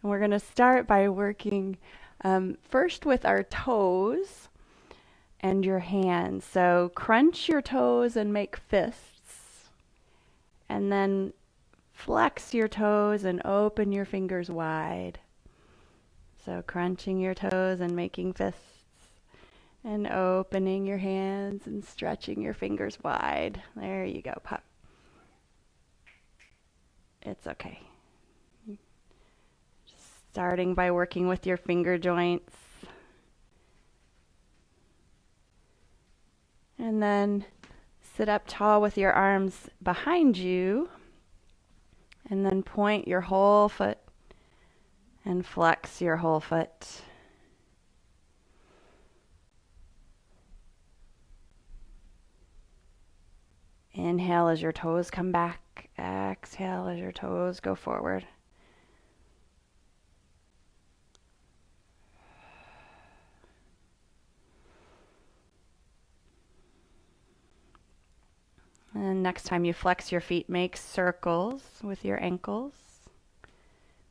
And we're going to start by working first with our toes and your hands. So crunch your toes and make fists. And then flex your toes and open your fingers wide. So crunching your toes and making fists. And opening your hands and stretching your fingers wide. There you go, pup. It's okay. Starting by working with your finger joints. And then sit up tall with your arms behind you. And then point your whole foot and flex your whole foot. Inhale as your toes come back. Exhale as your toes go forward. And next time you flex your feet, make circles with your ankles.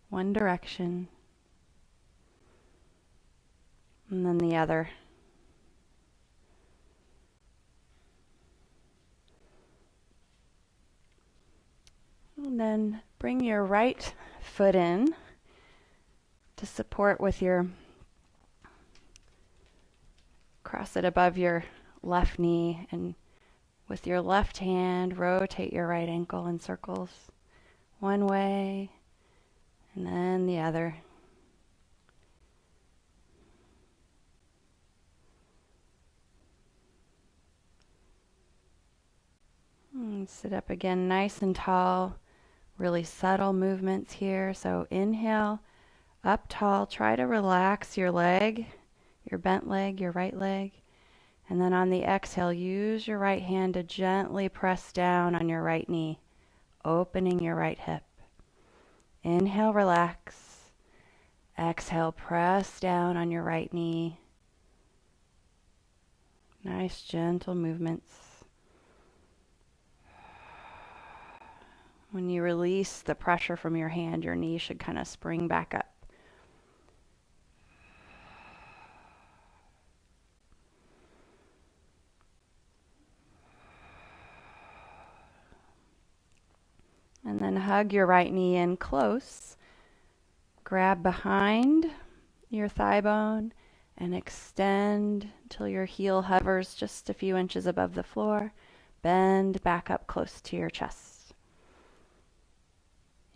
One direction. And then the other. And then bring your right foot in to support with your, cross it above your left knee, and with your left hand, rotate your right ankle in circles. One way, and then the other. And sit up again, nice and tall. Really subtle movements here. So inhale, up tall. Try to relax your leg, your bent leg, your right leg. And then on the exhale, use your right hand to gently press down on your right knee, opening your right hip. Inhale, relax. Exhale, press down on your right knee. Nice, gentle movements. When you release the pressure from your hand, your knee should kind of spring back up. And then hug your right knee in close. Grab behind your thigh bone and extend till your heel hovers just a few inches above the floor. Bend back up close to your chest.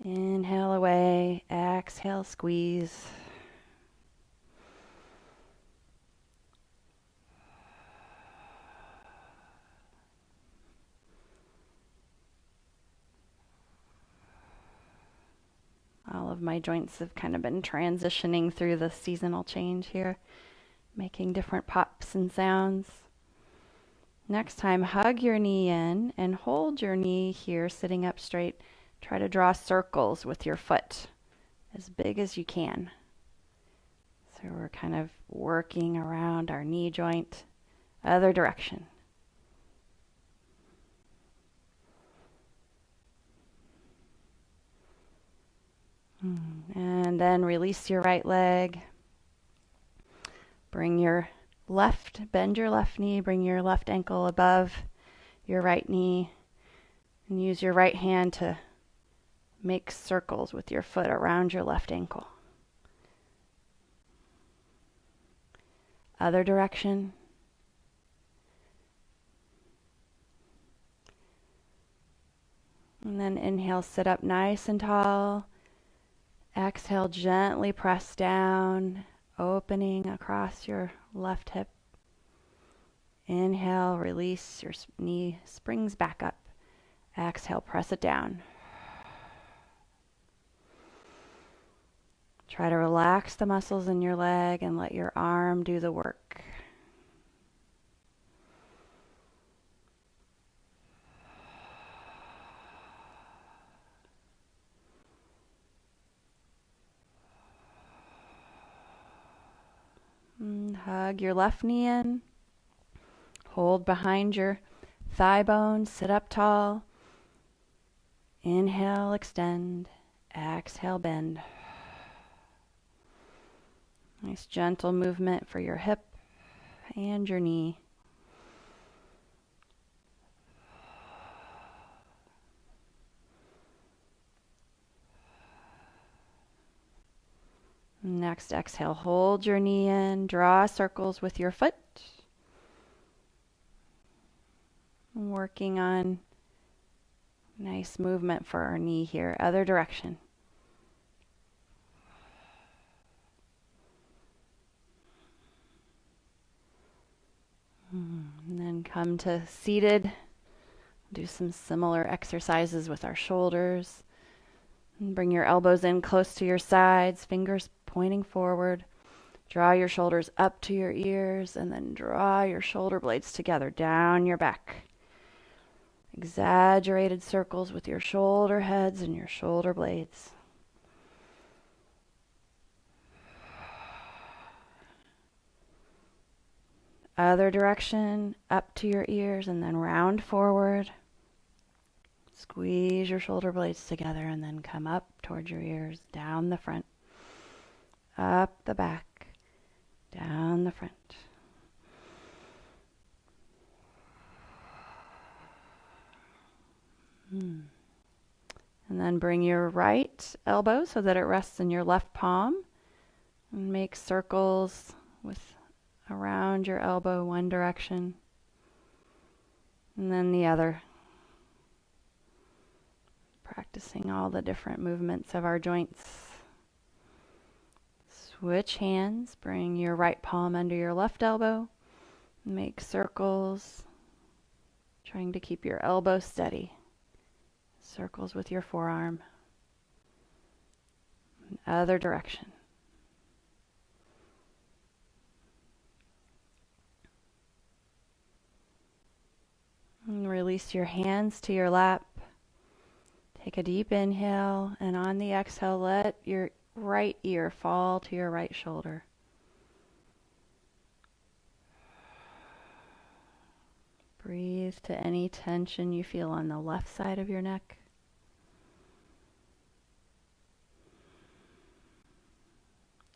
Inhale away, exhale, squeeze. All of my joints have kind of been transitioning through the seasonal change here, making different pops and sounds. Next time, hug your knee in and hold your knee here sitting up straight. Try to draw circles with your foot as big as you can. So we're kind of working around our knee joint. Other direction. And then release your right leg. Bring your bend your left knee, bring your left ankle above your right knee, and use your right hand to make circles with your foot around your left ankle. Other direction. And then inhale, sit up nice and tall. Exhale, gently press down, opening across your left hip. Inhale, release, your knee springs back up. Exhale, press it down. Try to relax the muscles in your leg and let your arm do the work. Hug your left knee in. Hold behind your thigh bone. Sit up tall. Inhale, extend. Exhale, bend. Nice gentle movement for your hip and your knee. Next exhale, hold your knee in, draw circles with your foot. Working on nice movement for our knee here, other direction. And then come to seated. Do some similar exercises with our shoulders. And bring your elbows in close to your sides, fingers pointing forward. Draw your shoulders up to your ears and then draw your shoulder blades together down your back. Exaggerated circles with your shoulder heads and your shoulder blades. Other direction, up to your ears and then round forward. Squeeze your shoulder blades together and then come up towards your ears, down the front, up the back, down the front. And then bring your right elbow so that it rests in your left palm. And make circles with around your elbow one direction. And then the other. Practicing all the different movements of our joints. Switch hands. Bring your right palm under your left elbow. Make circles. Trying to keep your elbow steady. Circles with your forearm. Other direction. And release your hands to your lap. Take a deep inhale, and on the exhale, let your right ear fall to your right shoulder. Breathe to any tension you feel on the left side of your neck.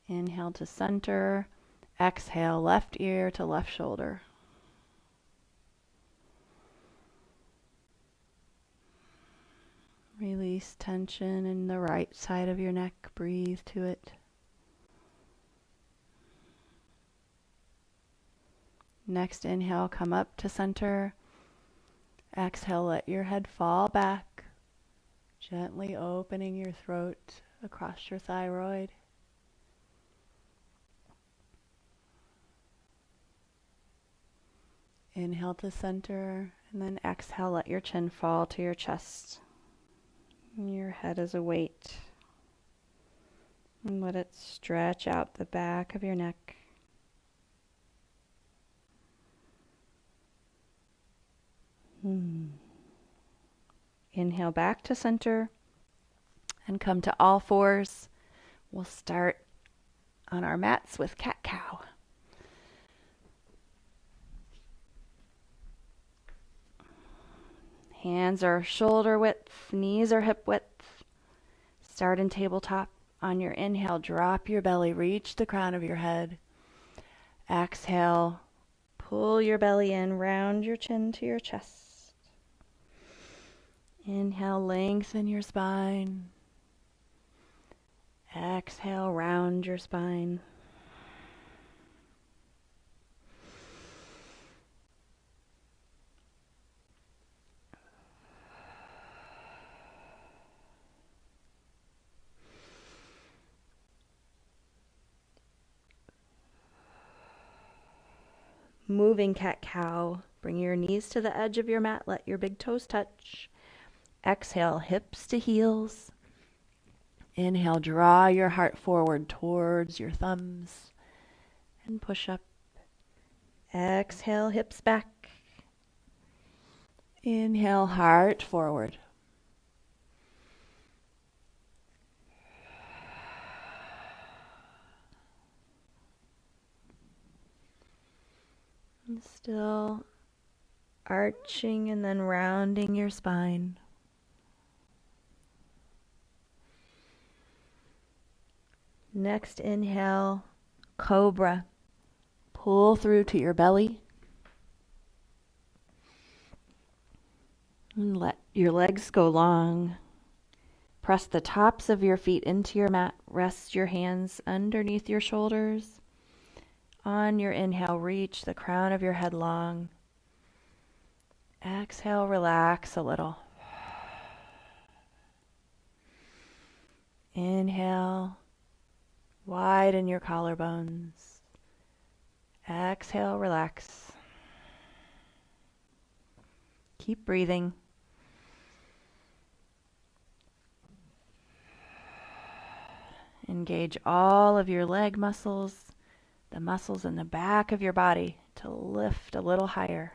Inhale to center. Exhale, left ear to left shoulder. Release tension in the right side of your neck. Breathe to it. Next inhale, come up to center. Exhale, let your head fall back, gently opening your throat across your thyroid. Inhale to center, and then exhale, let your chin fall to your chest. Your head is a weight. And let it stretch out the back of your neck. Inhale back to center and come to all fours. We'll start on our mats with cat-cow. Hands are shoulder width, knees are hip width. Start in tabletop. On your inhale, drop your belly, reach the crown of your head. Exhale, pull your belly in, round your chin to your chest. Inhale, lengthen your spine. Exhale, round your spine. Moving cat-cow. Bring your knees to the edge of your mat. Let your big toes touch. Exhale, hips to heels. Inhale, draw your heart forward towards your thumbs and push up. Exhale, hips back. Inhale, heart forward. And still arching and then rounding your spine. Next inhale, Cobra. Pull through to your belly. And let your legs go long. Press the tops of your feet into your mat. Rest your hands underneath your shoulders. On your inhale, reach the crown of your head long. Exhale, relax a little. Inhale, widen your collarbones. Exhale, relax. Keep breathing. Engage all of your leg muscles, the muscles in the back of your body to lift a little higher.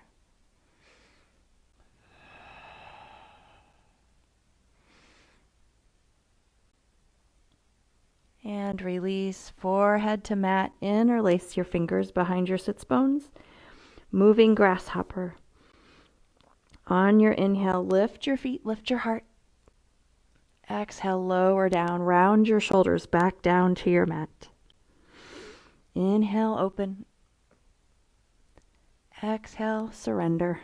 And release, forehead to mat. Interlace your fingers behind your sits bones. Moving grasshopper. On your inhale, lift your feet, lift your heart. Exhale, lower down, round your shoulders back down to your mat. Inhale, open. Exhale, surrender.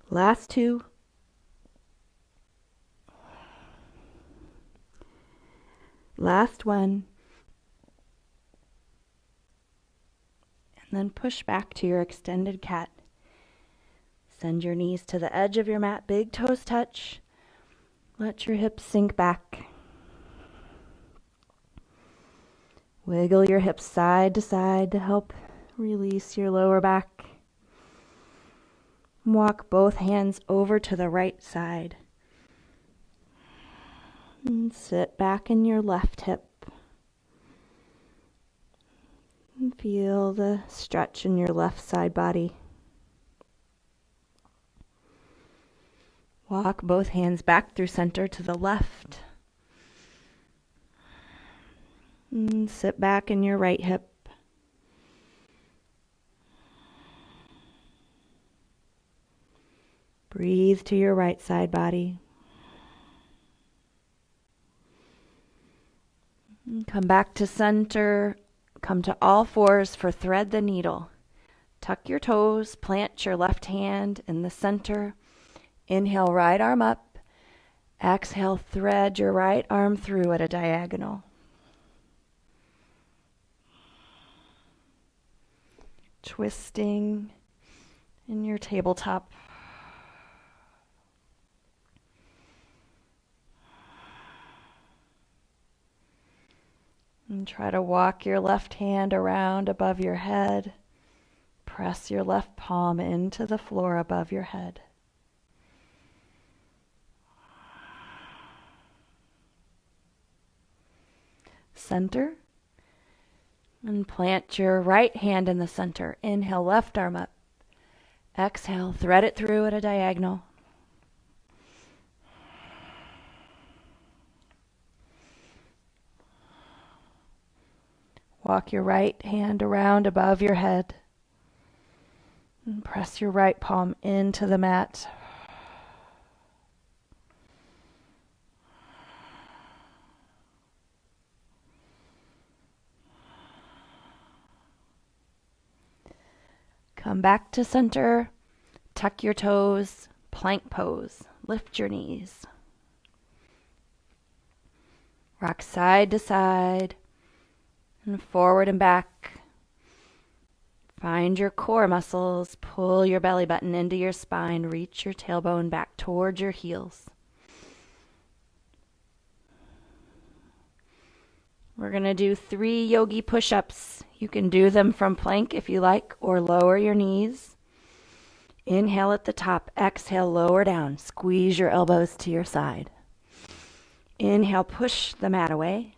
Last two. Last one. And then push back to your extended cat. Send your knees to the edge of your mat, big toes touch. Let your hips sink back. Wiggle your hips side to side to help release your lower back. Walk both hands over to the right side. And sit back in your left hip. And feel the stretch in your left side body. Walk both hands back through center to the left. And sit back in your right hip. Breathe to your right side body. And come back to center. Come to all fours for thread the needle. Tuck your toes, plant your left hand in the center. Inhale, right arm up. Exhale, thread your right arm through at a diagonal. Twisting in your tabletop. And try to walk your left hand around above your head. Press your left palm into the floor above your head. Center. And plant your right hand in the center. Inhale, left arm up. Exhale, thread it through at a diagonal. Walk your right hand around above your head. And press your right palm into the mat. Come back to center. Tuck your toes. Plank pose. Lift your knees. Rock side to side. And forward and back. Find your core muscles. Pull your belly button into your spine. Reach your tailbone back towards your heels. We're going to do 3 yogi push-ups. You can do them from plank if you like, or lower your knees. Inhale at the top. Exhale, lower down. Squeeze your elbows to your side. Inhale, push the mat away.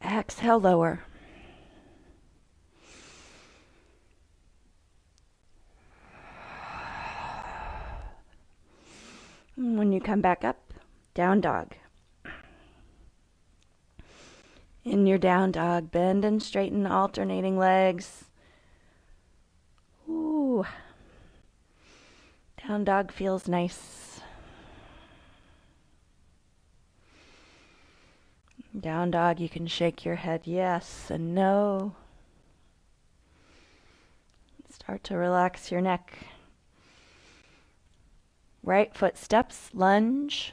Exhale, lower. When you come back up, down dog. In your down dog, bend and straighten, alternating legs. Ooh. Down dog feels nice. Down dog, you can shake your head yes and no. Start to relax your neck. Right foot steps, lunge.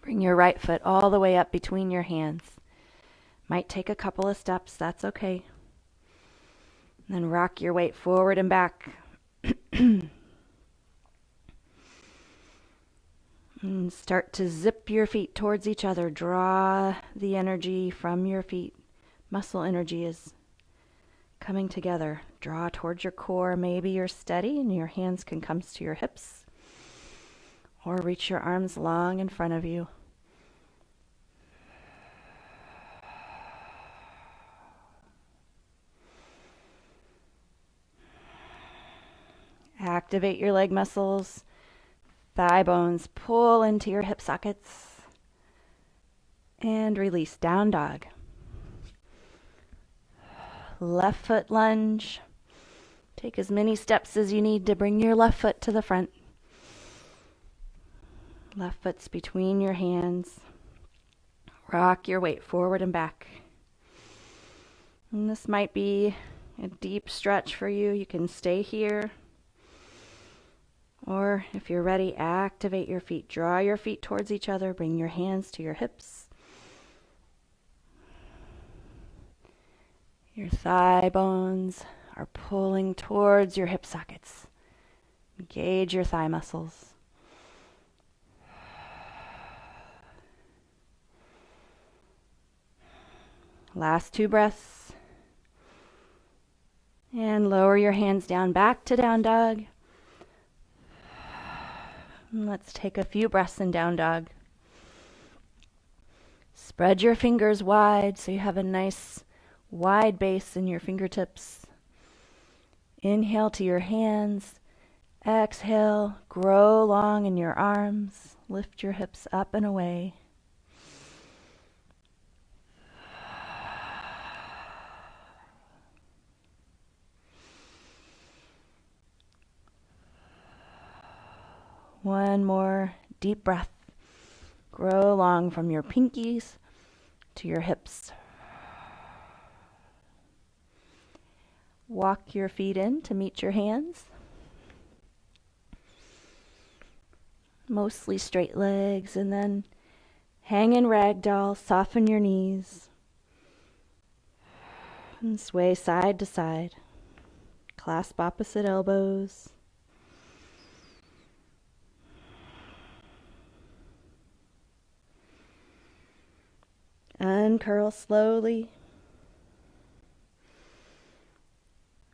Bring your right foot all the way up between your hands. Might take a couple of steps, that's okay. Then rock your weight forward and back. And start to zip your feet towards each other. Draw the energy from your feet. Muscle energy is coming together. Draw towards your core. Maybe you're steady and your hands can come to your hips. Or reach your arms long in front of you. Activate your leg muscles. Thigh bones pull into your hip sockets. And release, down dog. Left foot lunge. Take as many steps as you need to bring your left foot to the front. Left foot's between your hands. Rock your weight forward and back. And this might be a deep stretch for you. You can stay here. Or if you're ready, activate your feet. Draw your feet towards each other. Bring your hands to your hips. Your thigh bones are pulling towards your hip sockets. Engage your thigh muscles. Last 2 breaths. And lower your hands down, back to down dog. And let's take a few breaths in down dog. Spread your fingers wide so you have a nice wide base in your fingertips. Inhale to your hands. Exhale, grow long in your arms. Lift your hips up and away. One more deep breath. Grow long from your pinkies to your hips. Walk your feet in to meet your hands. Mostly straight legs, and then hang in ragdoll, soften your knees. And sway side to side. Clasp opposite elbows. Uncurl slowly.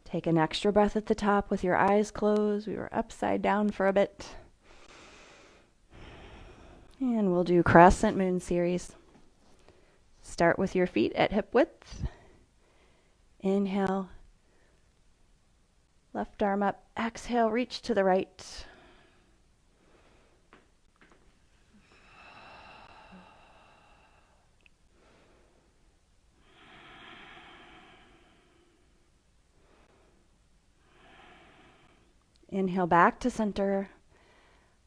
Take an extra breath at the top with your eyes closed. We were upside down for a bit. And we'll do crescent moon series. Start with your feet at hip width. Inhale. Left arm up. Exhale, reach to the right. Inhale back to center.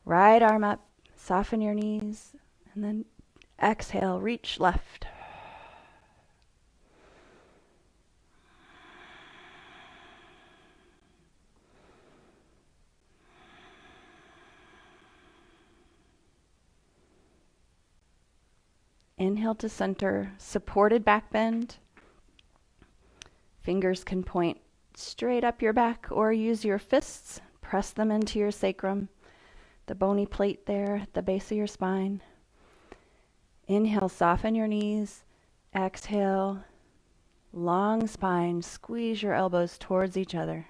Right arm up. Soften your knees. And then exhale, reach left. Inhale to center, supported back bend. Fingers can point straight up your back or use your fists. Press them into your sacrum, the bony plate there at the base of your spine. Inhale, soften your knees. Exhale, long spine. Squeeze your elbows towards each other.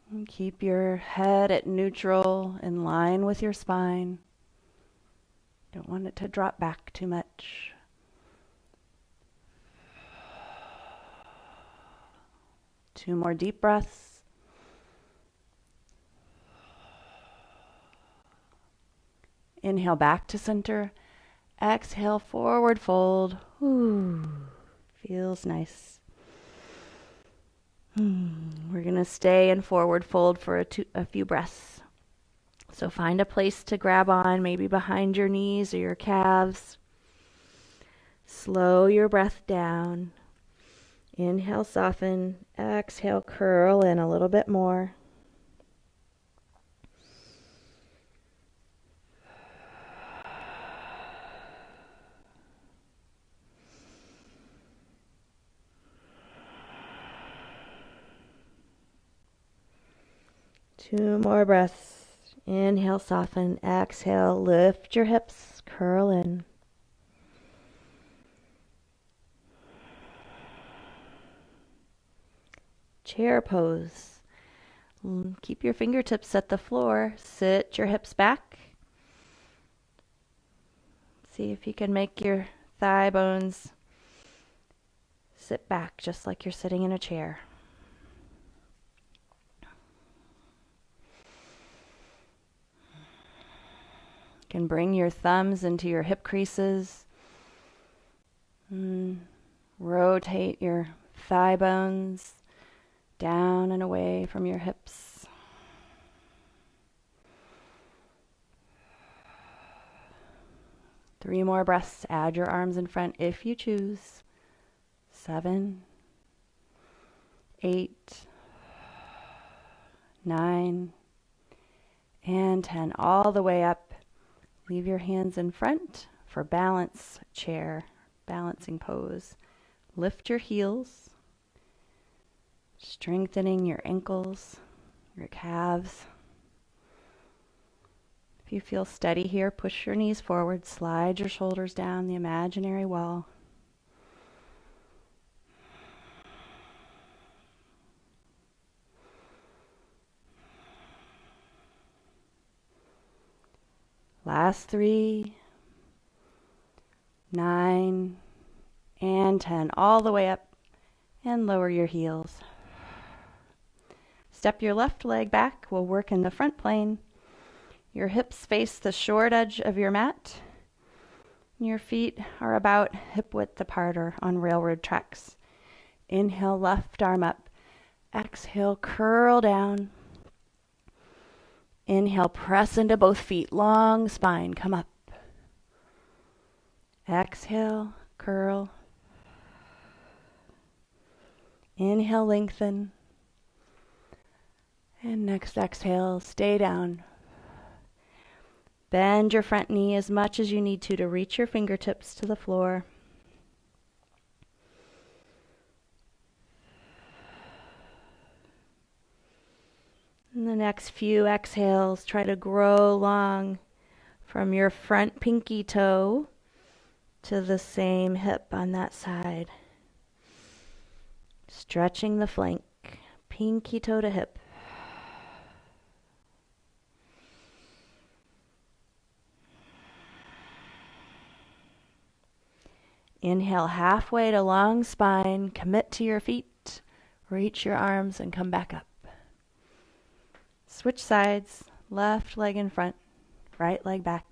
And keep your head at neutral, in line with your spine. Don't want it to drop back too much. Two more deep breaths. Inhale back to center. Exhale, forward fold. Ooh, feels nice. We're going to stay in forward fold for a few breaths. So find a place to grab on, maybe behind your knees or your calves. Slow your breath down. Inhale, soften. Exhale, curl in a little bit more. Two more breaths. Inhale, soften. Exhale, lift your hips, curl in. Chair pose. Keep your fingertips at the floor. Sit your hips back. See if you can make your thigh bones sit back just like you're sitting in a chair. You can bring your thumbs into your hip creases. Rotate your thigh bones down and away from your hips. Three more breaths. Add your arms in front if you choose. 7, 8, 9, and 10. All the way up. Leave your hands in front for balance chair, balancing pose. Lift your heels, strengthening your ankles, your calves. If you feel steady here, push your knees forward, slide your shoulders down the imaginary wall. Last 3, 9, and 10. All the way up and lower your heels. Step your left leg back. We'll work in the front plane. Your hips face the short edge of your mat. Your feet are about hip width apart or on railroad tracks. Inhale, left arm up. Exhale, curl down. Inhale, press into both feet. Long spine, come up. Exhale, curl. Inhale, lengthen. And next exhale, stay down. Bend your front knee as much as you need to reach your fingertips to the floor. In the next few exhales, try to grow long from your front pinky toe to the same hip on that side. Stretching the flank, pinky toe to hip. Inhale halfway to long spine, commit to your feet, reach your arms and come back up. Switch sides, left leg in front, right leg back.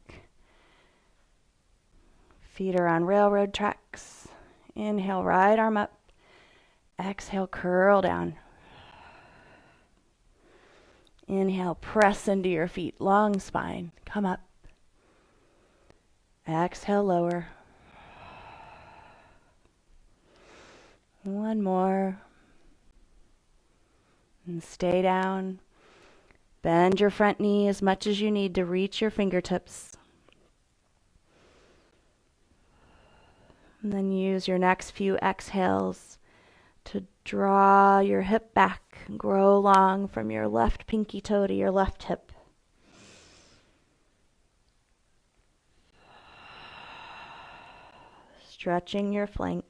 Feet are on railroad tracks. Inhale, right arm up. Exhale, curl down. Inhale, press into your feet, long spine, come up. Exhale, lower. One more. And stay down. Bend your front knee as much as you need to reach your fingertips. And then use your next few exhales to draw your hip back and grow long from your left pinky toe to your left hip. Stretching your flank.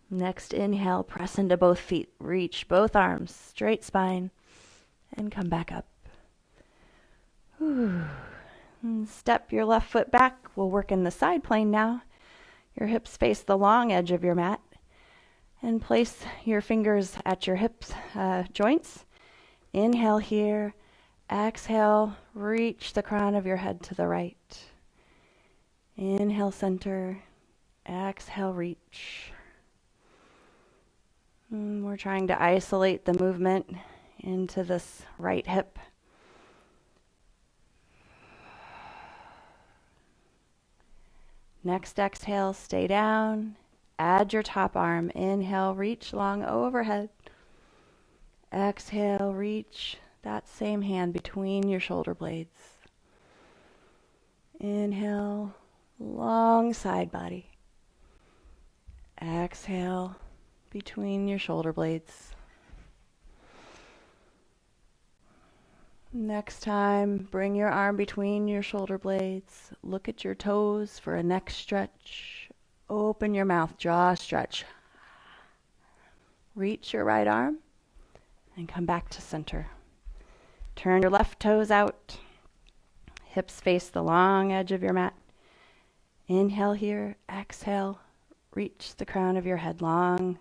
Next inhale, press into both feet. Reach both arms, straight spine, and come back up. And step your left foot back. We'll work in the side plane now. Your hips face the long edge of your mat, and place your fingers at your hips joints. Inhale here. Exhale, reach the crown of your head to the right. Inhale, center. Exhale, reach. We're trying to isolate the movement into this right hip. Next exhale, stay down. Add your top arm. Inhale, reach long overhead. Exhale, reach that same hand between your shoulder blades. Inhale, long side body. Exhale, between your shoulder blades. Next time, bring your arm between your shoulder blades. Look at your toes for a neck stretch. Open your mouth, jaw stretch. Reach your right arm and come back to center. Turn your left toes out. Hips face the long edge of your mat. Inhale here, exhale. Reach the crown of your head long.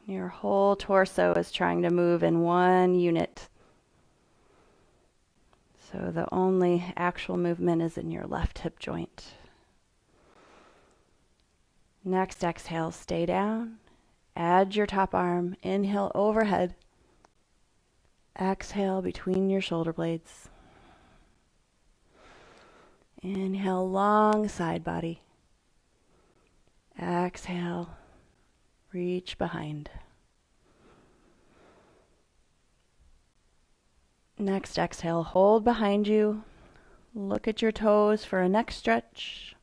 Your whole torso is trying to move in one unit. So the only actual movement is in your left hip joint. Next exhale, stay down. Add your top arm. Inhale overhead. Exhale between your shoulder blades. Inhale, long side body. Exhale, reach behind. Next exhale, hold behind you. Look at your toes for a neck stretch.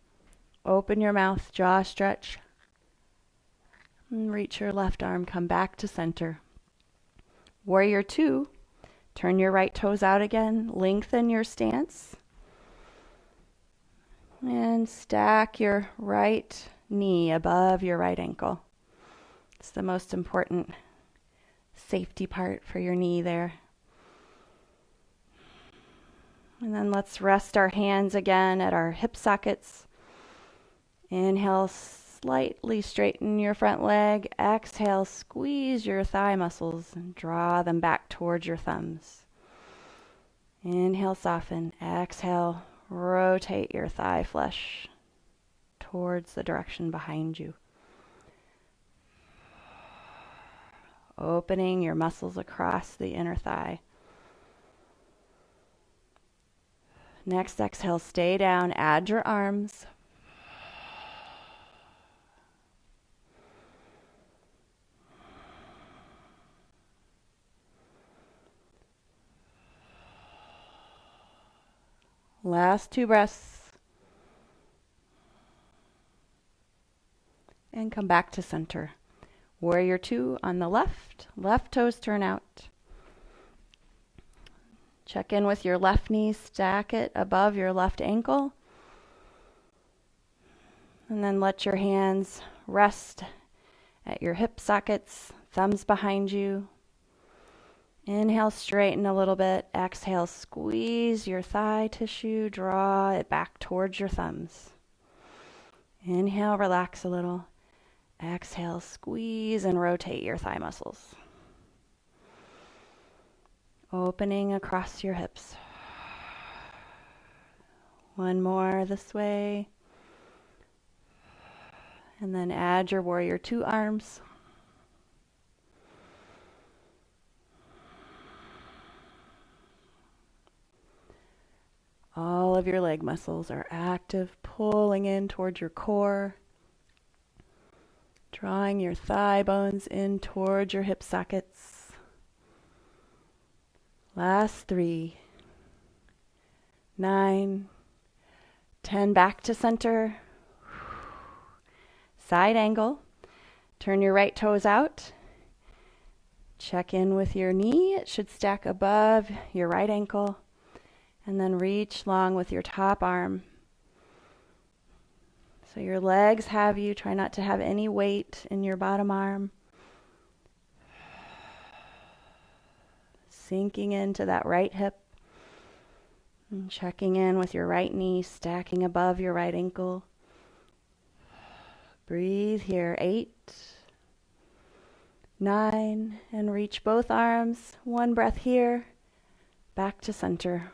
Open your mouth, jaw stretch. And reach your left arm, come back to center. Warrior 2, turn your right toes out again, lengthen your stance. And stack your right knee above your right ankle. It's the most important safety part for your knee there. And then let's rest our hands again at our hip sockets. Inhale, slightly straighten your front leg. Exhale, squeeze your thigh muscles and draw them back towards your thumbs. Inhale, soften. Exhale, rotate your thigh flesh towards the direction behind you. Opening your muscles across the inner thigh. Next exhale, stay down, add your arms. Last 2 breaths. And come back to center. Warrior 2 on the left. Left toes turn out. Check in with your left knee. Stack it above your left ankle. And then let your hands rest at your hip sockets. Thumbs behind you. Inhale, straighten a little bit. Exhale, squeeze your thigh tissue. Draw it back towards your thumbs. Inhale, relax a little. Exhale, squeeze and rotate your thigh muscles. Opening across your hips. One more this way. And then add your warrior 2 arms. All of your leg muscles are active, pulling in towards your core. Drawing your thigh bones in towards your hip sockets. Last 3, 9, 10, back to center. Side angle. Turn your right toes out. Check in with your knee. It should stack above your right ankle. And then reach long with your top arm. So your legs have you. Try not to have any weight in your bottom arm. Sinking into that right hip. And checking in with your right knee, stacking above your right ankle. Breathe here. 8, 9, and reach both arms. One breath here. Back to center.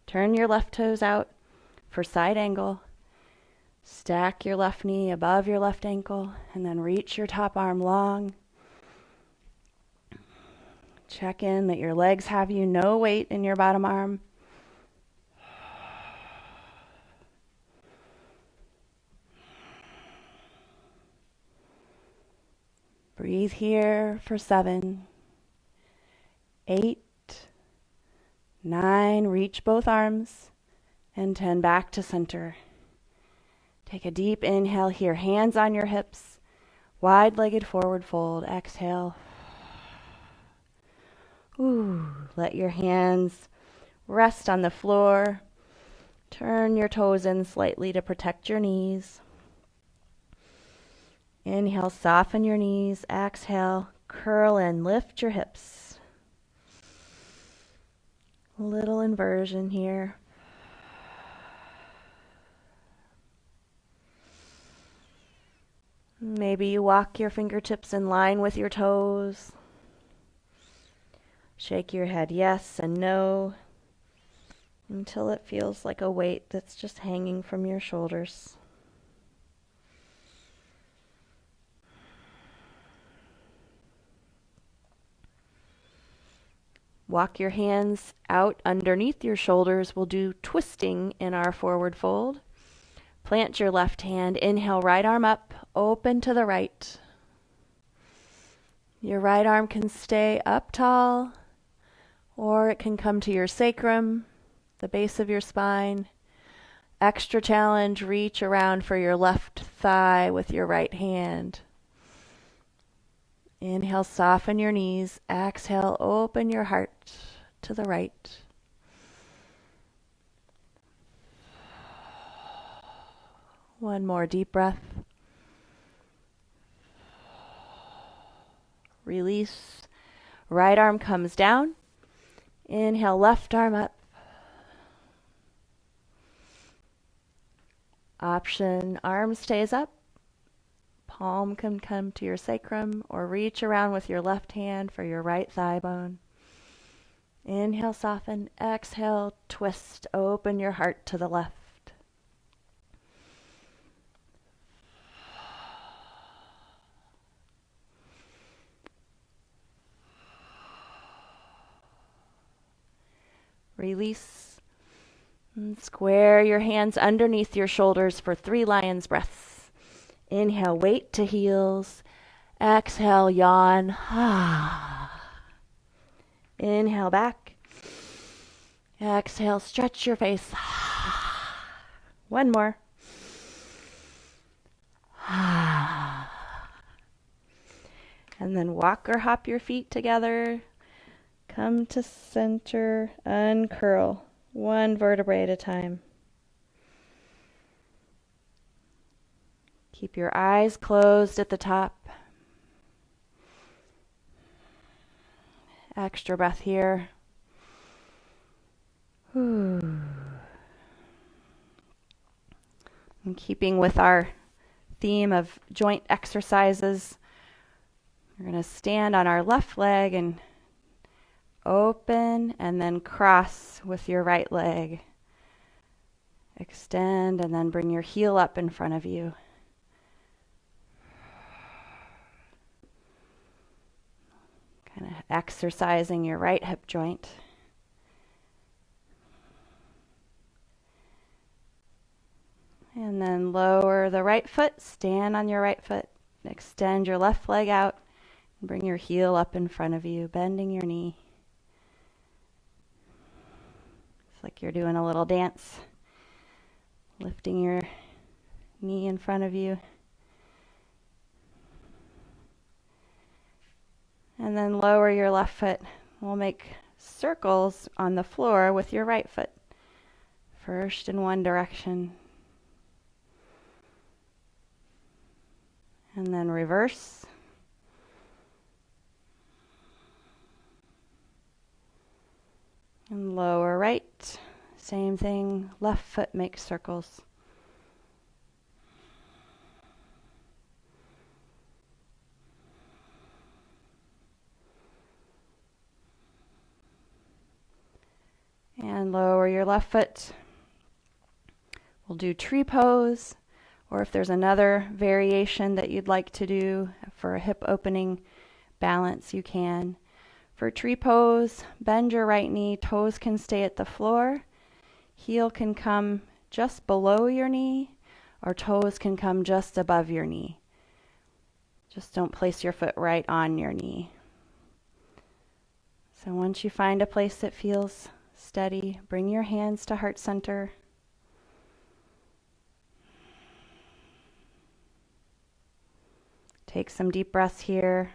Turn your left toes out for side angle. Stack your left knee above your left ankle, and then reach your top arm long. Check in that your legs have you, no weight in your bottom arm. Breathe here for 7, 8, 9, reach both arms, and 10, back to center. Take a deep inhale here, hands on your hips, wide-legged forward fold. Exhale. Ooh, let your hands rest on the floor. Turn your toes in slightly to protect your knees. Inhale, soften your knees. Exhale, curl in, lift your hips. A little inversion here. Maybe you walk your fingertips in line with your toes. Shake your head yes and no until it feels like a weight that's just hanging from your shoulders. Walk your hands out underneath your shoulders. We'll do twisting in our forward fold. Plant your left hand. Inhale, right arm up, open to the right. Your right arm can stay up tall, or it can come to your sacrum, the base of your spine. Extra challenge, reach around for your left thigh with your right hand. Inhale, soften your knees. Exhale, open your heart to the right. One more deep breath. Release. Right arm comes down. Inhale, left arm up. Option, arm stays up. Palm can come to your sacrum, or reach around with your left hand for your right thigh bone. Inhale, soften. Exhale, twist. Open your heart to the left. Release. And square your hands underneath your shoulders for 3 lion's breaths. Inhale, weight to heels. Exhale, yawn. Inhale, back. Exhale, stretch your face. One more. And then walk or hop your feet together. Come to center, uncurl, one vertebrae at a time. Keep your eyes closed at the top. Extra breath here. And keeping with our theme of joint exercises, we're going to stand on our left leg and open and then cross with your right leg. Extend and then bring your heel up in front of you. Kind of exercising your right hip joint. And then lower the right foot, stand on your right foot, extend your left leg out, and bring your heel up in front of you, bending your knee. It's like you're doing a little dance, lifting your knee in front of you. And then lower your left foot. We'll make circles on the floor with your right foot. First in one direction. And then reverse. And lower right. Same thing. Left foot makes circles. And lower your left foot. We'll do tree pose, or if there's another variation that you'd like to do for a hip opening balance, you can. For tree pose, bend your right knee, toes can stay at the floor, heel can come just below your knee, or toes can come just above your knee. Just don't place your foot right on your knee. So once you find a place that feels steady, bring your hands to heart center. Take some deep breaths here.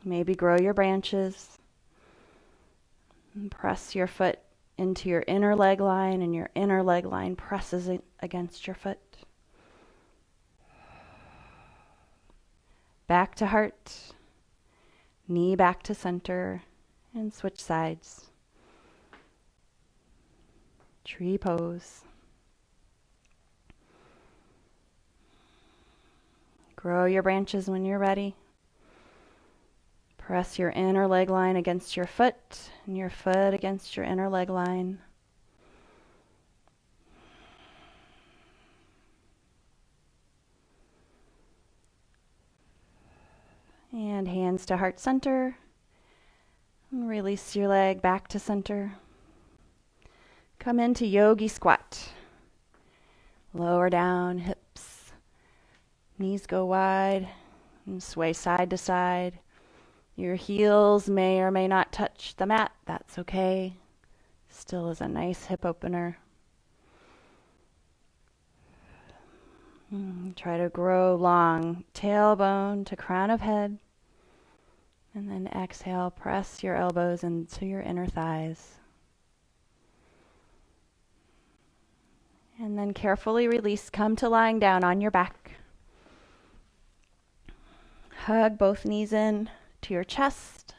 Maybe grow your branches. And press your foot into your inner leg line, and your inner leg line presses against your foot. Back to heart. Knee back to center, and switch sides. Tree pose. Grow your branches when you're ready. Press your inner leg line against your foot, and your foot against your inner leg line. And hands to heart center. And release your leg back to center. Come into yogi squat. Lower down, hips. Knees go wide and sway side to side. Your heels may or may not touch the mat. That's okay. Still is a nice hip opener. Try to grow long, tailbone to crown of head. And then exhale, press your elbows into your inner thighs. And then carefully release, come to lying down on your back. Hug both knees in to your chest.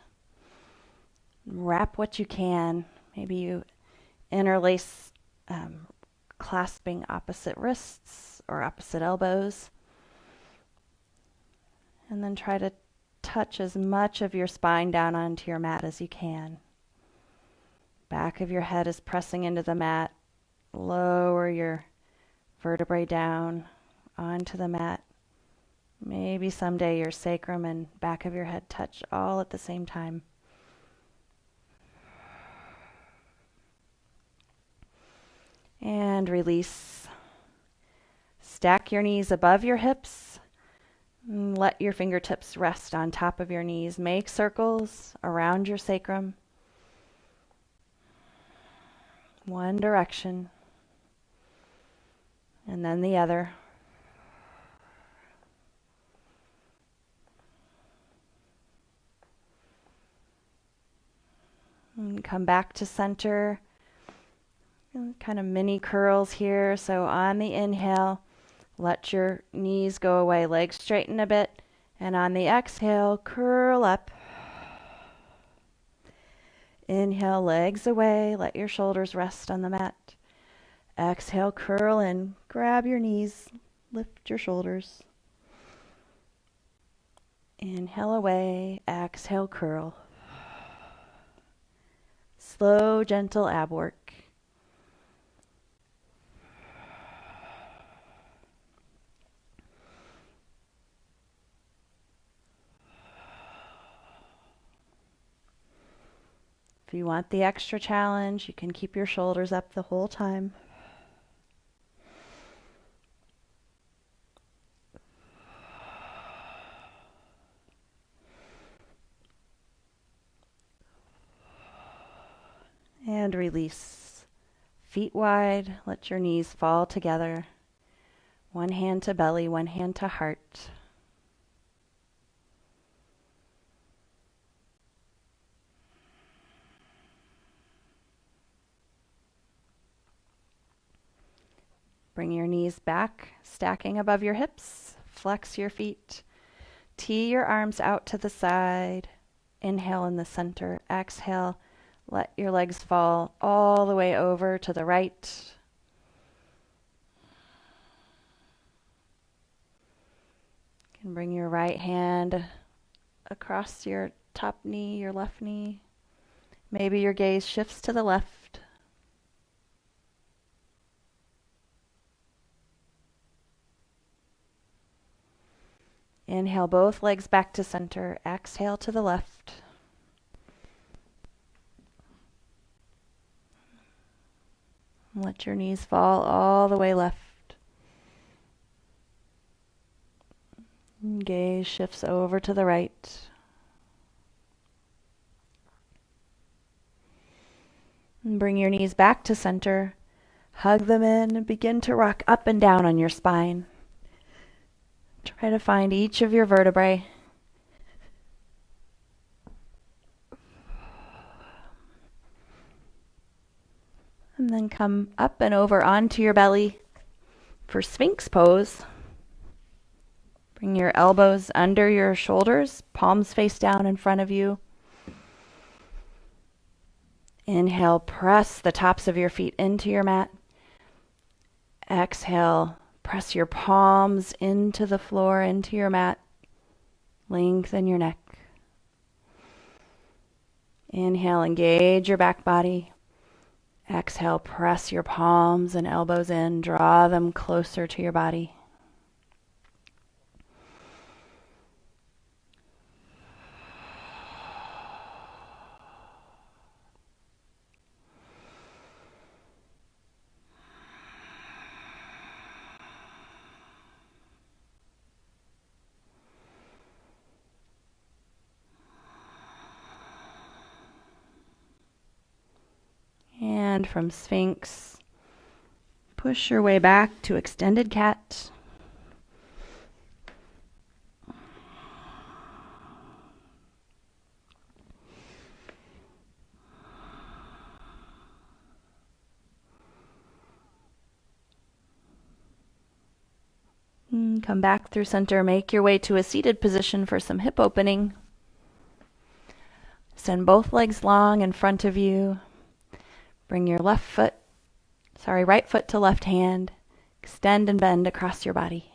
Wrap what you can. Maybe you interlace clasping opposite wrists or opposite elbows. And then try to touch as much of your spine down onto your mat as you can. Back of your head is pressing into the mat. Lower your vertebrae down onto the mat. Maybe someday your sacrum and back of your head touch all at the same time. And release. Stack your knees above your hips. And let your fingertips rest on top of your knees. Make circles around your sacrum. One direction. And then the other. And come back to center. Kind of mini curls here. So on the inhale, let your knees go away, legs straighten a bit. And on the exhale, curl up. Inhale, legs away, let your shoulders rest on the mat. Exhale, curl in, grab your knees, lift your shoulders. Inhale away, exhale, curl. Slow, gentle ab work. If you want the extra challenge, you can keep your shoulders up the whole time. And release. Feet wide, let your knees fall together. One hand to belly, one hand to heart. Bring your knees back, stacking above your hips. Flex your feet. Tee your arms out to the side. Inhale in the center. Exhale, let your legs fall all the way over to the right. You can bring your right hand across your top knee, your left knee. Maybe your gaze shifts to the left. Inhale both legs back to center. Exhale to the left. Let your knees fall all the way left. Gaze shifts over to the right. And bring your knees back to center. Hug them in and begin to rock up and down on your spine. Try to find each of your vertebrae. And then come up and over onto your belly for Sphinx pose. Bring your elbows under your shoulders, palms face down in front of you. Inhale, press the tops of your feet into your mat. Exhale, press your palms into the floor, into your mat. Lengthen your neck. Inhale, engage your back body. Exhale, press your palms and elbows in. Draw them closer to your body. And from Sphinx, push your way back to extended cat. And come back through center. Make your way to a seated position for some hip opening. Send both legs long in front of you. Bring your right foot to left hand. Extend and bend across your body.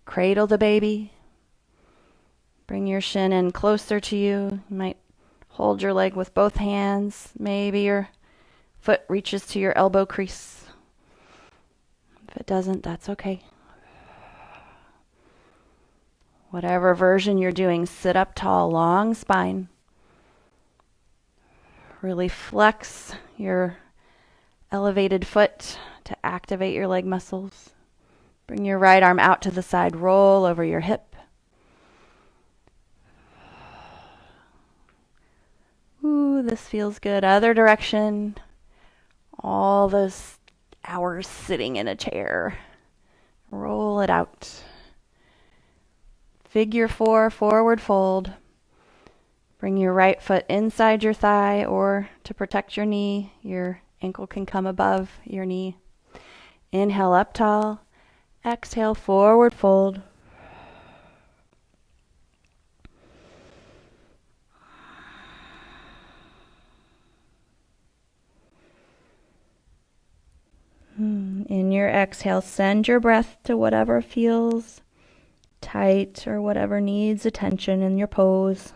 Cradle the baby. Bring your shin in closer to you. You might hold your leg with both hands. Maybe your foot reaches to your elbow crease. If it doesn't, that's okay. Whatever version you're doing, sit up tall, long spine. Really flex your elevated foot to activate your leg muscles. Bring your right arm out to the side, roll over your hip. Ooh, this feels good. Other direction. All those hours sitting in a chair. Roll it out. Figure 4, forward fold. Bring your right foot inside your thigh, or to protect your knee, your ankle can come above your knee. Inhale up tall. Exhale, forward fold. In your exhale, send your breath to whatever feels tight or whatever needs attention in your pose.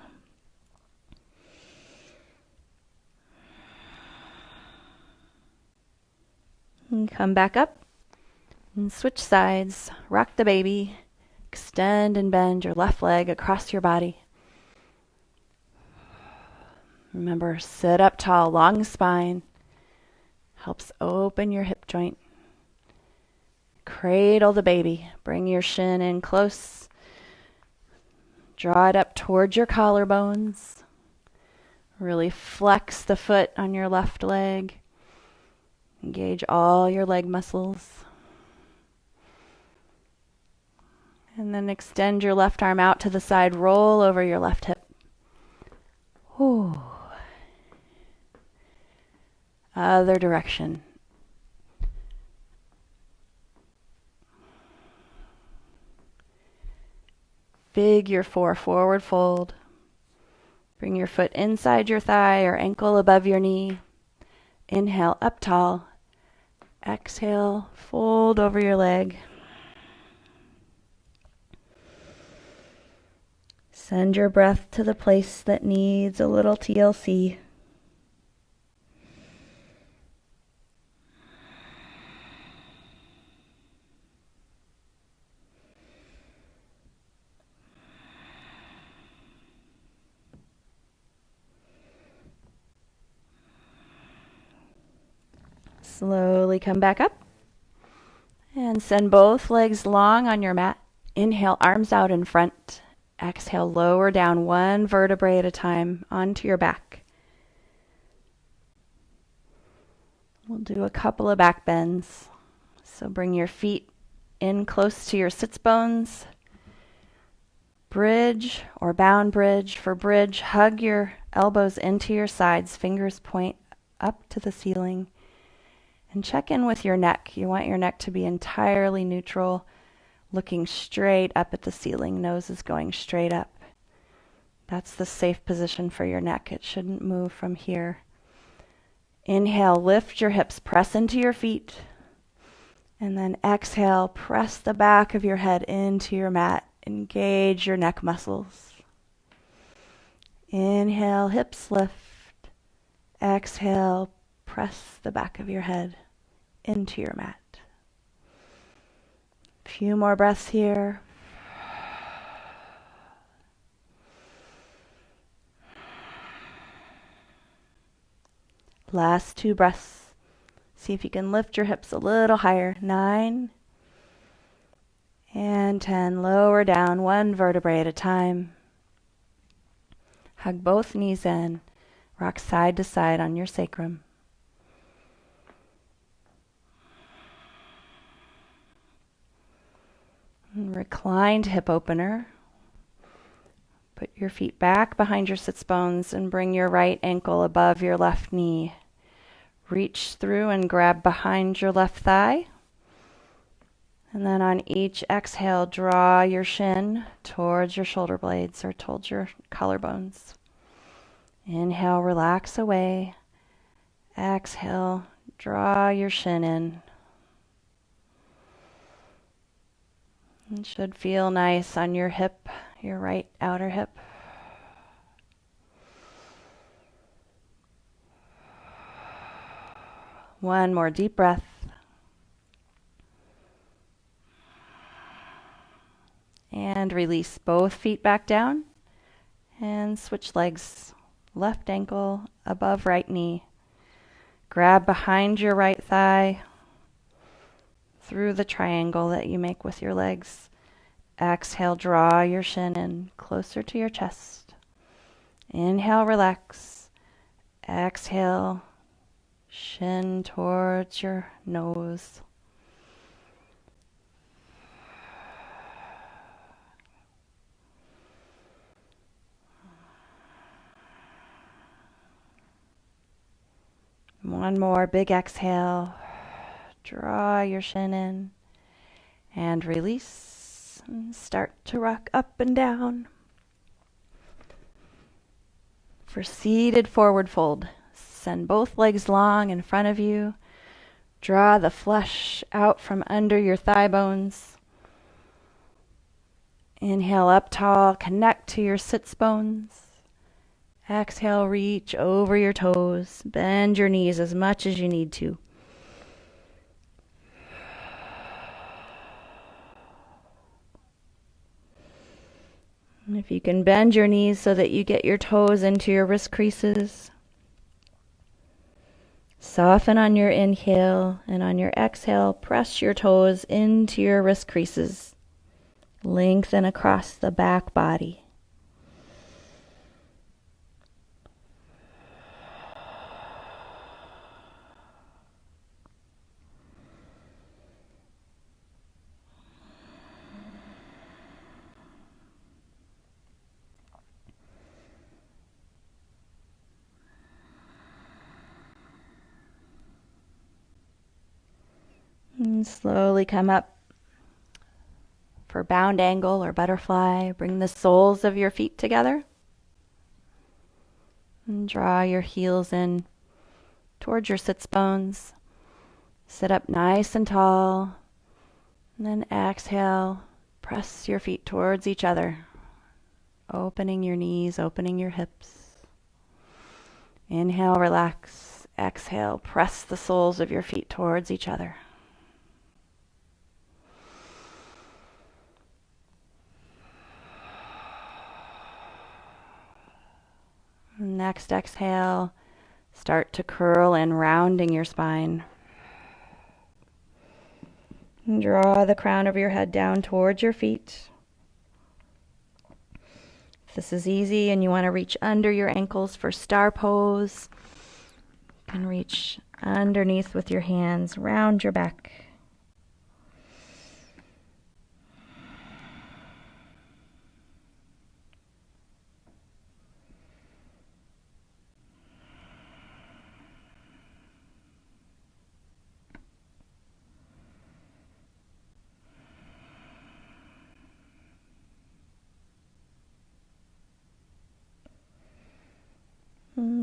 And come back up and switch sides. Rock the baby. Extend and bend your left leg across your body. Remember, sit up tall, long spine. Helps open your hip joint. Cradle the baby. Bring your shin in close. Draw it up towards your collarbones. Really flex the foot on your left leg. Engage all your leg muscles. And then extend your left arm out to the side. Roll over your left hip. Ooh. Other direction. Figure 4, forward fold. Bring your foot inside your thigh or ankle above your knee. Inhale, up tall. Exhale, fold over your leg. Send your breath to the place that needs a little TLC. Slowly come back up and send both legs long on your mat. Inhale, arms out in front. Exhale, lower down one vertebrae at a time onto your back. We'll do a couple of back bends. So bring your feet in close to your sits bones. Bridge or bound bridge. For bridge, hug your elbows into your sides, fingers point up to the ceiling. And check in with your neck. You want your neck to be entirely neutral, looking straight up at the ceiling. Nose is going straight up. That's the safe position for your neck. It shouldn't move from here. Inhale, lift your hips, press into your feet. And then exhale, press the back of your head into your mat. Engage your neck muscles. Inhale, hips lift. Exhale, press the back of your head into your mat. A few more breaths here. Last 2 breaths. See if you can lift your hips a little higher. 9 and 10. Lower down one vertebrae at a time. Hug both knees in. Rock side to side on your sacrum. Reclined hip opener. Put your feet back behind your sits bones and bring your right ankle above your left knee. Reach through and grab behind your left thigh. And then on each exhale, draw your shin towards your shoulder blades or towards your collarbones. Inhale, relax away. Exhale, draw your shin in. It should feel nice on your hip, your right outer hip. One more deep breath. And release both feet back down. And switch legs. Left ankle above right knee. Grab behind your right thigh through the triangle that you make with your legs. Exhale, draw your shin in closer to your chest. Inhale, relax. Exhale, shin towards your nose. One more big exhale. Draw your shin in and release. And start to rock up and down. For seated forward fold, send both legs long in front of you. Draw the flesh out from under your thigh bones. Inhale up tall, connect to your sits bones. Exhale, reach over your toes. Bend your knees as much as you need to. And if you can bend your knees so that you get your toes into your wrist creases. Soften on your inhale, and on your exhale, press your toes into your wrist creases. Lengthen across the back body. And slowly come up For bound angle or butterfly, bring the soles of your feet together. And draw your heels in towards your sits bones. Sit up nice and tall. And then exhale, press your feet towards each other. Opening your knees, opening your hips. Inhale, relax. Exhale, press the soles of your feet towards each other. Next exhale, start to curl in, rounding your spine. And draw the crown of your head down towards your feet. If this is easy and you want to reach under your ankles for star pose, you can reach underneath with your hands, round your back.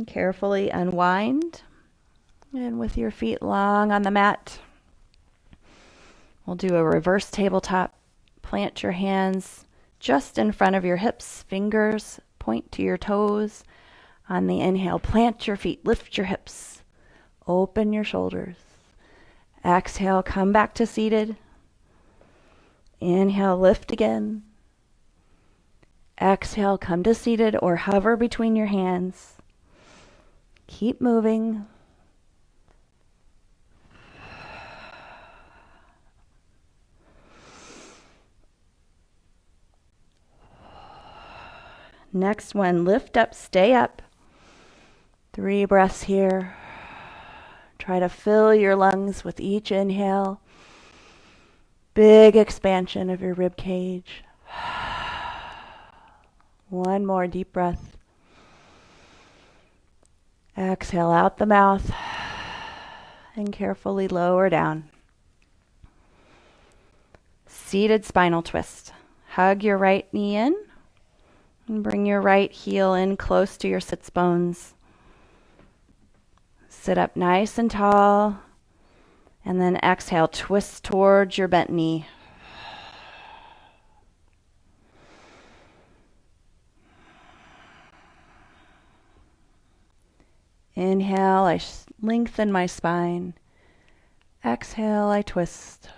Carefully unwind, and with your feet long on the mat, we'll do a reverse tabletop. Plant your hands just in front of your hips, fingers point to your toes. On the inhale, plant your feet, lift your hips, open your shoulders. Exhale, come back to seated. Inhale, lift again. Exhale, come to seated or hover between your hands. Keep moving. Next one, lift up, stay up. 3 breaths here. Try to fill your lungs with each inhale. Big expansion of your rib cage. One more deep breath. Exhale out the mouth and carefully lower down. Seated spinal twist. Hug your right knee in and bring your right heel in close to your sits bones. Sit up nice and tall, and then exhale, twist towards your bent knee. Inhale, I lengthen my spine. Exhale, I twist.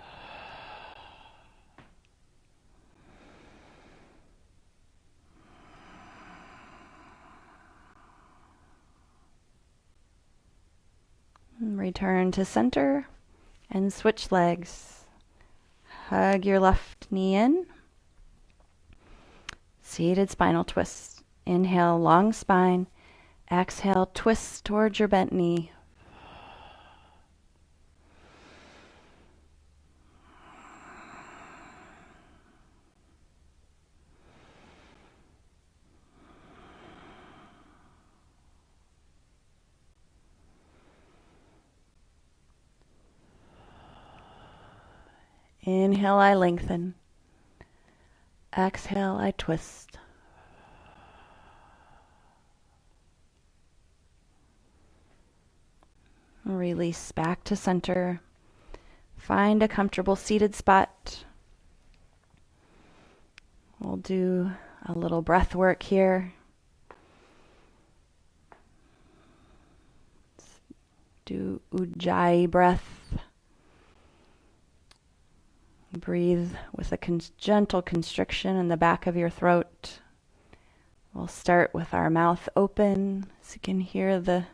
Return to center and switch legs. Hug your left knee in. Seated spinal twist. Inhale, long spine. Exhale, twist towards your bent knee. Inhale, I lengthen. Exhale, I twist. Release back to center. Find a comfortable seated spot. We'll do a little breath work here. Do Ujjayi breath. Breathe with a gentle constriction in the back of your throat. We'll start with our mouth open so you can hear the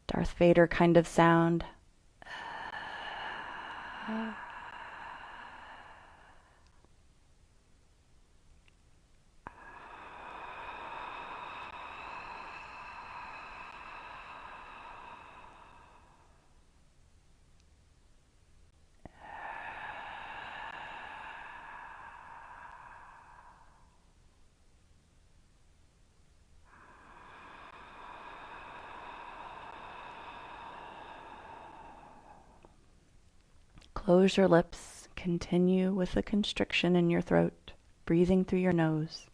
Darth Vader kind of sound. Close your lips, continue with the constriction in your throat, breathing through your nose.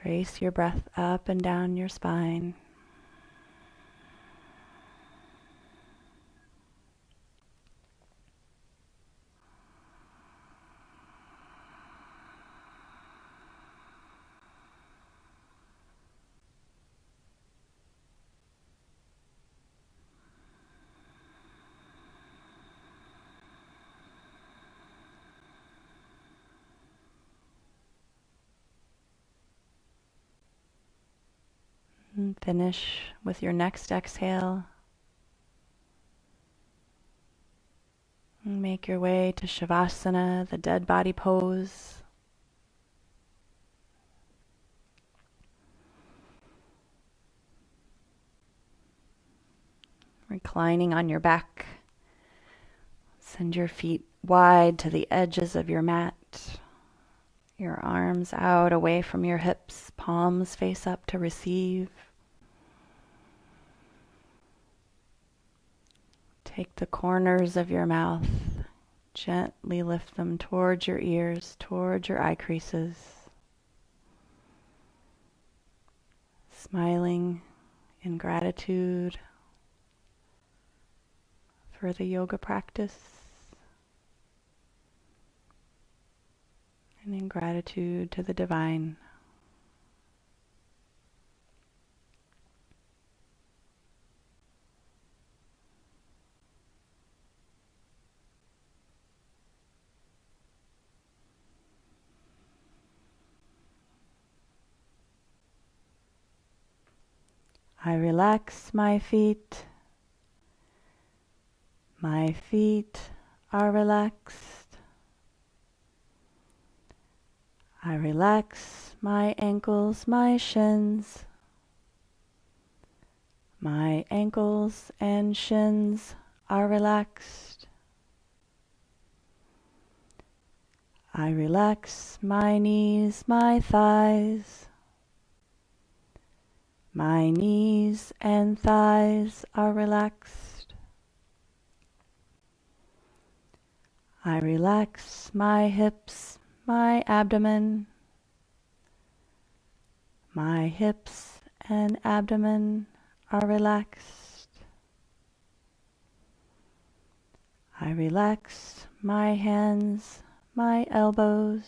Trace your breath up and down your spine. And finish with your next exhale. And make your way to Shavasana, the dead body pose. Reclining on your back. Send your feet wide to the edges of your mat. Your arms out away from your hips, palms face up to receive. Take the corners of your mouth, gently lift them towards your ears, towards your eye creases. Smiling in gratitude for the yoga practice and in gratitude to the divine. I relax my feet. My feet are relaxed. I relax my ankles, my shins. My ankles and shins are relaxed. I relax my knees, my thighs. My knees and thighs are relaxed. I relax my hips, my abdomen. My hips and abdomen are relaxed. I relax my hands, my elbows.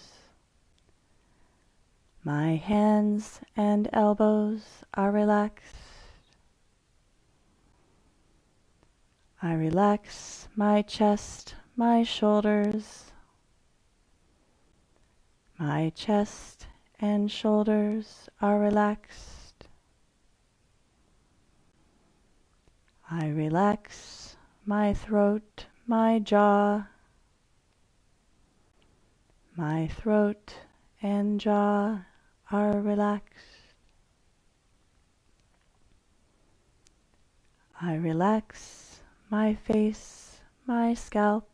My hands and elbows are relaxed. I relax my chest, my shoulders. My chest and shoulders are relaxed. I relax my throat, my jaw. My throat and jaw are relaxed. I relax my face, my scalp.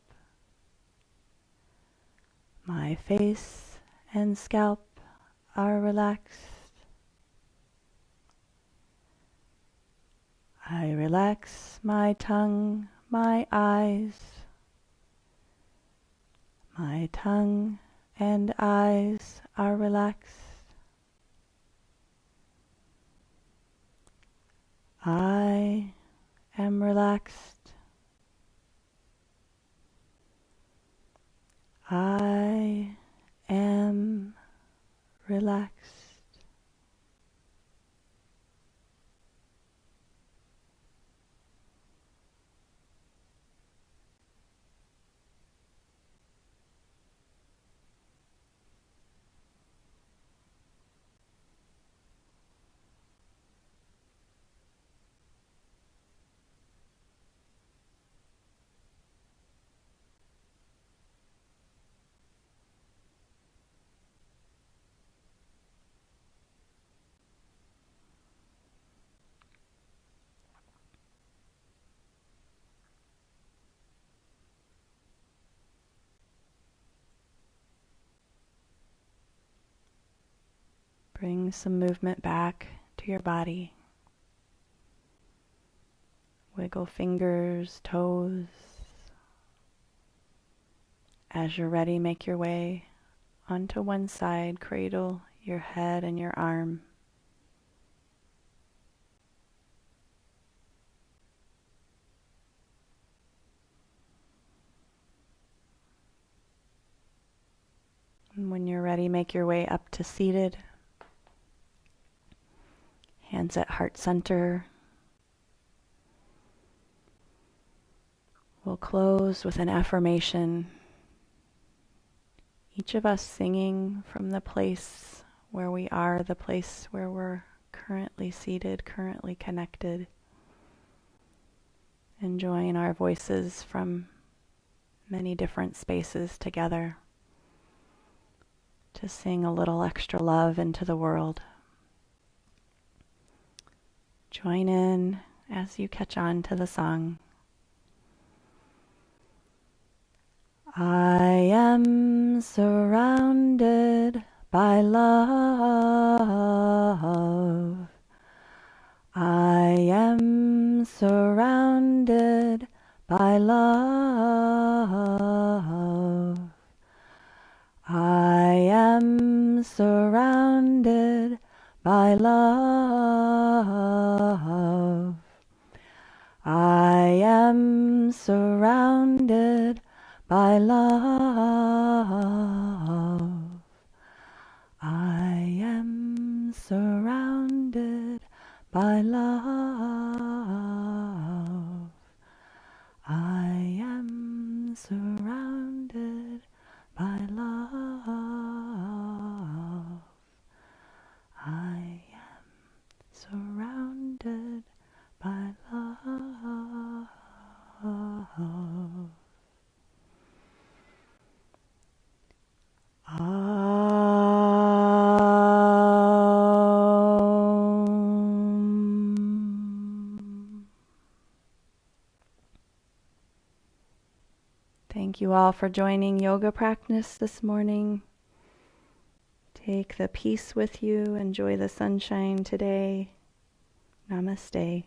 My face and scalp are relaxed. I relax my tongue, my eyes. My tongue and eyes are relaxed. I am relaxed. I am relaxed. Bring some movement back to your body. Wiggle fingers, toes. As you're ready, make your way onto one side, cradle your head and your arm. And when you're ready, make your way up to seated. Hands at heart center. We'll close with an affirmation. Each of us singing from the place where we are, the place where we're currently seated, currently connected. Enjoying our voices from many different spaces together to sing a little extra love into the world. Join in as you catch on to the song. I am surrounded by love. I am surrounded by love. I am surrounded by love. I am surrounded by love. I am surrounded by love. I am surrounded by love. I am surrounded by love. Thank you all for joining yoga practice this morning. Take the peace with you. Enjoy the sunshine today. Namaste.